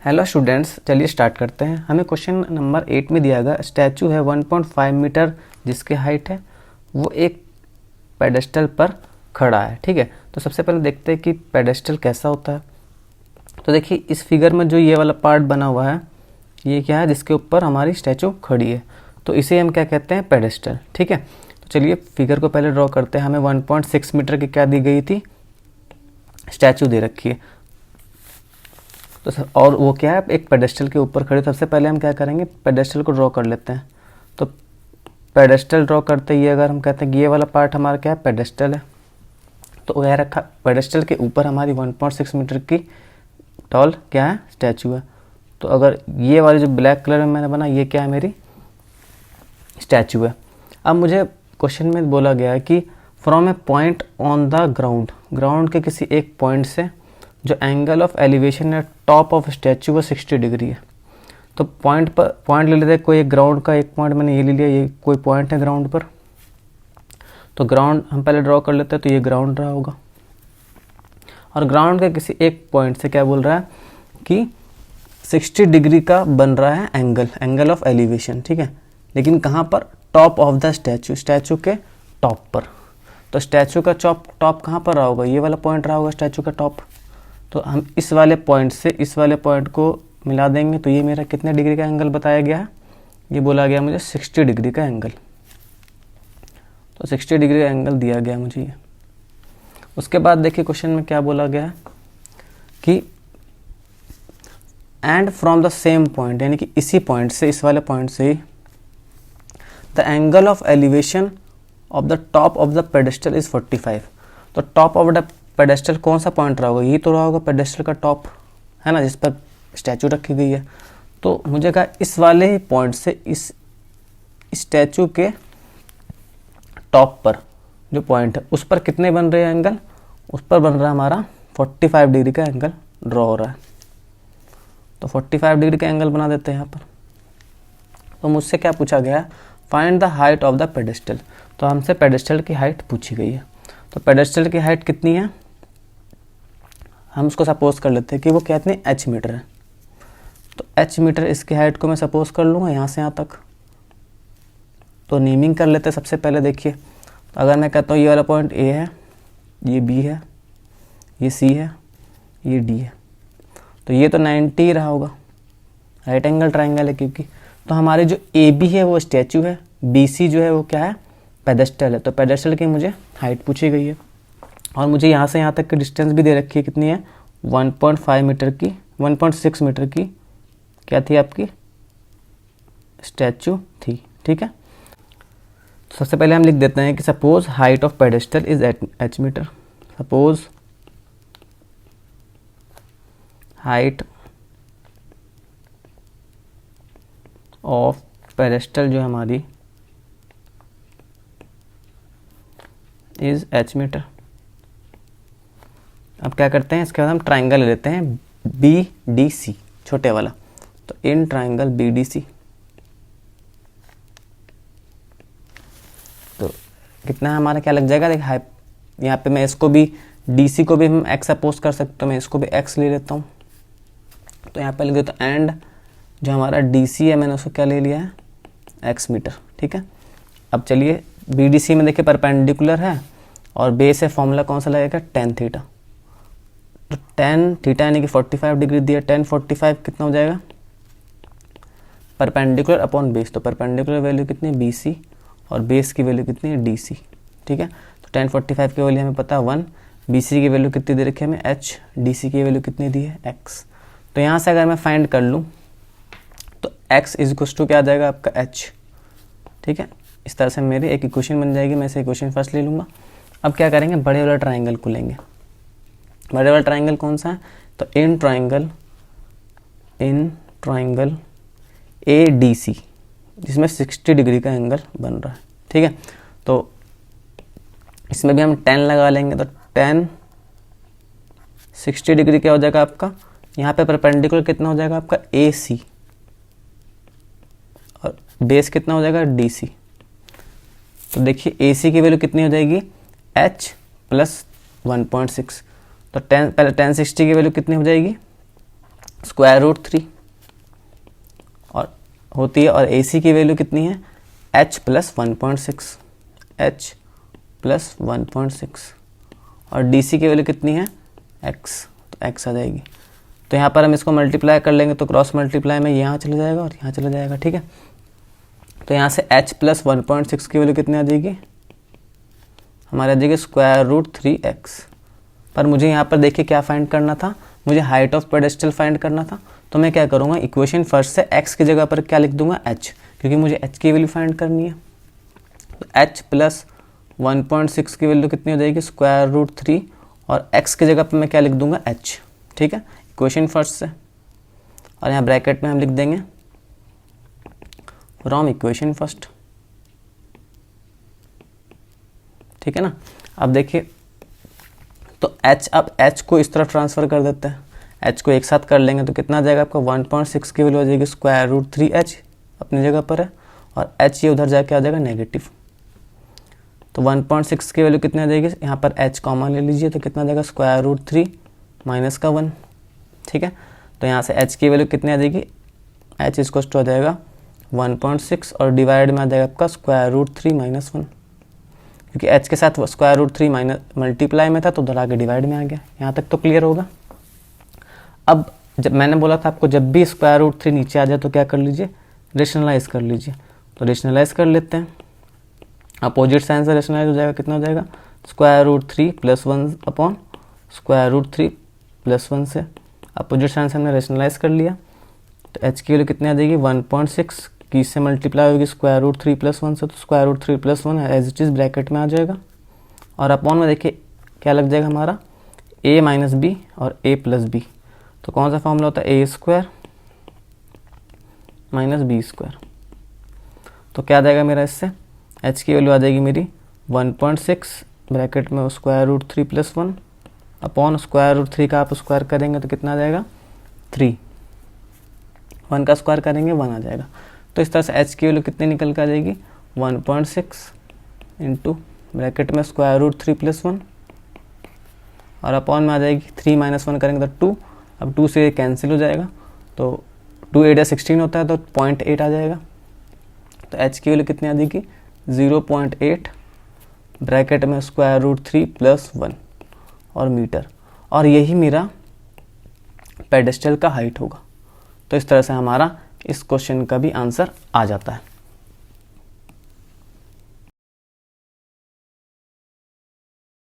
Hello students, चलिए start करते हैं। हमें क्वेश्चन नंबर 8 में दिया गया स्टैचू है 1.5 मीटर जिसकी हाइट है, वो एक पेडेस्टल पर खड़ा है। ठीक है, तो सबसे पहले देखते हैं कि पेडेस्टल कैसा होता है। तो देखिए इस फिगर में जो ये वाला पार्ट बना हुआ है, ये क्या है, जिसके ऊपर हमारी स्टैचू खड़ी है, तो इसे हम क्या कहते हैं, पेडेस्टल। ठीक है, तो चलिए फिगर को पहले ड्रॉ करते हैं। हमें 1.6 मीटर की क्या दी गई थी, स्टैचू दे रखी है, तो और वो क्या है, एक पेडेस्टल के ऊपर खड़े। सबसे पहले हम क्या करेंगे, पेडेस्टल को ड्रॉ कर लेते हैं। तो पेडेस्टल ड्रॉ करते ही अगर हम कहते हैं कि ये वाला पार्ट हमारा क्या है, पेडेस्टल है, तो वह रखा पेडेस्टल के ऊपर हमारी 1.6 मीटर की टॉल क्या है, स्टैचू है। तो अगर ये वाली जो ब्लैक कलर में मैंने बना, ये क्या है, मेरी स्टैचू है। अब मुझे क्वेश्चन में बोला गया है कि from A point on the ground, ground के किसी एक पॉइंट से जो एंगल ऑफ एलिवेशन है टॉप ऑफ स्टैचू वो 60 डिग्री है। तो पॉइंट ले लेते हैं, कोई एक ग्राउंड का एक पॉइंट मैंने ये ले लिया, ये कोई पॉइंट है ग्राउंड पर। तो ग्राउंड हम पहले ड्रॉ कर लेते हैं, तो ये ग्राउंड रहा होगा, और ग्राउंड के किसी एक पॉइंट से क्या बोल रहा है कि 60 डिग्री का बन रहा है एंगल ऑफ एलिवेशन। ठीक है, लेकिन कहाँ पर, top of the statue, statue के टॉप पर। तो स्टैचू का टॉप कहाँ पर रहा होगा, ये वाला पॉइंट रहा होगा स्टैचू का टॉप। तो हम इस वाले पॉइंट से इस वाले पॉइंट को मिला देंगे, तो ये मेरा कितने डिग्री का एंगल बताया गया है, ये बोला गया मुझे 60 डिग्री का एंगल। तो 60 डिग्री का एंगल दिया गया मुझे ये। उसके बाद देखिए क्वेश्चन में क्या बोला गया है कि and from the same point, यानी कि इसी पॉइंट से, इस वाले पॉइंट से ही the angle of elevation of the top of the pedestal is 45। तो टॉप ऑफ द पेडेस्टल कौन सा पॉइंट रहा होगा, ये तो रहा होगा पेडेस्टल का टॉप, है ना, जिस पर स्टैचू रखी गई है। तो मुझे कहा इस वाले ही पॉइंट से इस स्टैचू के टॉप पर जो पॉइंट है उस पर कितने बन रहे हैं एंगल, उस पर बन रहा है हमारा 45 डिग्री का एंगल ड्रॉ हो रहा है। तो 45 डिग्री का एंगल बना देते हैं यहाँ पर। तो मुझसे क्या पूछा गया, find the height of the pedestal. तो हमसे पेडेस्टल की हाइट पूछी गई है। तो पेडेस्टल की हाइट कितनी है, हम उसको सपोज कर लेते हैं कि वो कितनी h मीटर है। तो h मीटर इसकी हाइट को मैं सपोज कर लूँगा यहाँ से यहाँ तक। तो नेमिंग कर लेते हैं सबसे पहले। देखिए, तो अगर मैं कहता हूँ ये वाला पॉइंट A है, ये B है, ये C है, ये D है, तो ये तो 90 ही रहा होगा, राइट एंगल ट्राइंगल है क्योंकि। तो हमारे जो AB है वो स्टैचू है, BC जो है वो क्या है, पेडेस्टल है। तो पेडेस्टल की मुझे हाइट पूछी गई है, और मुझे यहाँ से यहाँ तक की डिस्टेंस भी दे रखी है, कितनी है, 1.5 मीटर की, 1.6 मीटर की क्या थी, आपकी स्टैचू थी। ठीक है, तो सबसे पहले हम लिख देते हैं कि suppose height of pedestal is h metre. Suppose height of pedestal जो हमारी इज h मीटर। अब क्या करते हैं, इसके बाद हम ट्राइंगल ले लेते हैं BDC, छोटे वाला। तो इन ट्राइंगल BDC तो कितना हमारा क्या लग जाएगा, देख यहाँ पे मैं इसको भी DC को भी हम x सपोज कर सकते हो, मैं इसको भी x ले लेता हूँ। तो यहाँ पे लिख देता हूँ एंड जो हमारा DC है मैंने उसको क्या ले लिया है, x मीटर। ठीक है, अब चलिए BDC में देखिए परपेंडिकुलर है और बेस है, फॉर्मूला कौन सा लगेगा, tan थीटा। तो tan थीटा यानी कि 45 डिग्री दिया, tan 45 कितना हो जाएगा, परपेंडिकुलर अपॉन बेस। तो परपेंडिकुलर वैल्यू कितनी है, BC, और बेस की वैल्यू कितनी है, DC। ठीक है, तो tan 45 की वैल्यू हमें पता है 1, BC की वैल्यू कितनी दे रखी है हमें h, DC की वैल्यू कितनी दी है x। तो यहाँ से अगर मैं फाइंड कर लूँ तो x इज इक्वल टू क्या आ जाएगा आपका h। ठीक है, इस तरह से मेरी एक इक्वेशन बन जाएगी। मैं इसे इक्वेशन फर्स्ट ले लूँगा। अब क्या करेंगे, बड़े वाला ट्राइंगल को लेंगे। बड़े वाला ट्राइंगल कौन सा है, तो इन ट्राइंगल ADC जिसमें 60 डिग्री का एंगल बन रहा है। ठीक है, तो इसमें भी हम tan लगा लेंगे। तो tan 60 डिग्री क्या हो जाएगा आपका, यहाँ पे परपेंडिकुलर कितना हो जाएगा आपका AC, और बेस कितना हो जाएगा DC। तो देखिए AC की वैल्यू कितनी हो जाएगी, h प्लस 1.6। तो 10 पहले tan 60 की वैल्यू कितनी हो जाएगी, स्क्वायर रूट 3 और होती है, और AC की वैल्यू कितनी है, h प्लस 1.6, h प्लस 1.6, और DC की वैल्यू कितनी है, x, तो x आ जाएगी। तो यहाँ पर हम इसको मल्टीप्लाई कर लेंगे तो क्रॉस मल्टीप्लाई में यहाँ चला जाएगा और यहाँ चला जाएगा, ठीक है। तो यहाँ से h प्लस 1.6 की वैल्यू कितनी आ जाएगी, हमारे आ जाएगी स्क्वायर रूट 3x। पर मुझे यहाँ पर देखिए क्या फाइंड करना था, मुझे हाइट ऑफ पेडेस्टल फाइंड करना था। तो मैं क्या करूँगा, इक्वेशन फर्स्ट से x की जगह पर क्या लिख दूंगा, h, क्योंकि मुझे h की वैल्यू फाइंड करनी है। तो h प्लस 1.6 की वैल्यू कितनी हो जाएगी, स्क्वायर रूट 3, और x की जगह पर मैं क्या लिख दूंगा, h, ठीक है, इक्वेशन फर्स्ट से। और यहाँ ब्रैकेट में हम लिख देंगे फ्रॉम इक्वेशन फर्स्ट, ठीक है ना। अब देखिए, तो h, अब h को इस तरफ ट्रांसफ़र कर देते हैं, h को एक साथ कर लेंगे तो कितना आ जाएगा आपका, 1.6 की वैल्यू आ जाएगी स्क्वायर रूट 3h, अपनी जगह पर है, और h ये उधर जाके आ जाएगा नेगेटिव। तो 1.6 की वैल्यू कितनी आ जाएगी, यहाँ पर h कॉमन ले लीजिए तो कितना आ जाएगा, स्क्वायर रूट 3 माइनस का 1, ठीक है। तो यहाँ से h की वैल्यू कितनी आ जाएगी, h इसको आ जाएगा 1.6, और डिवाइड में आ जाएगा आपका स्क्वायर रूट 3 माइनस 1, क्योंकि h के साथ स्क्वायर रूट 3 माइनस मल्टीप्लाई में था तो उधर आगे डिवाइड में आ गया। यहाँ तक तो क्लियर होगा। अब जब मैंने बोला था आपको, जब भी स्क्वायर रूट 3 नीचे आ जाए तो क्या कर लीजिए, रेशनलाइज कर लीजिए। तो रेशनलाइज कर लेते हैं, अपोजिट साइन से रेशनलाइज हो जाएगा, कितना हो जाएगा, square root 3 plus 1 upon square root 3 plus 1 से अपोजिट साइन से हमने रेशनलाइज कर लिया। तो h की वैल्यू कितनी आ जाएगी, 1.6 की से मल्टीप्लाई होगी स्क्वायर रूट 3 प्लस 1 से, तो square root 3 plus 1 as it is bracket में आ जाएगा, और अपॉन में देखिए क्या लग जाएगा हमारा, a माइनस बी और a प्लस बी। तो कौन सा फॉर्मूला होता है, a square minus B square. तो क्या आ जाएगा मेरा, इससे h की वैल्यू आ जाएगी मेरी 1.6 ब्रैकेट में square root 3 plus 1 upon square root 3 का आप स्क्वायर करेंगे तो कितना आ जाएगा, 3, 1 का स्क्वायर करेंगे 1 आ जाएगा। तो इस तरह से h की वैल्यू कितनी निकल कर आ जाएगी, 1.6 इंटू ब्रैकेट में स्क्वायर रूट 3 प्लस 1, और अपॉन में आ जाएगी 3 माइनस 1 करेंगे तो 2, अब 2 से कैंसिल हो जाएगा, तो 2 8 16 होता है तो 0.8 आ जाएगा। तो h की वैल्यू कितनी आ जाएगी, 0.8 ब्रैकेट में स्क्वायर रूट 3 प्लस 1 और मीटर, और यही मेरा पेडेस्टल का हाइट होगा। तो इस तरह से हमारा इस क्वेश्चन का भी आंसर आ जाता है।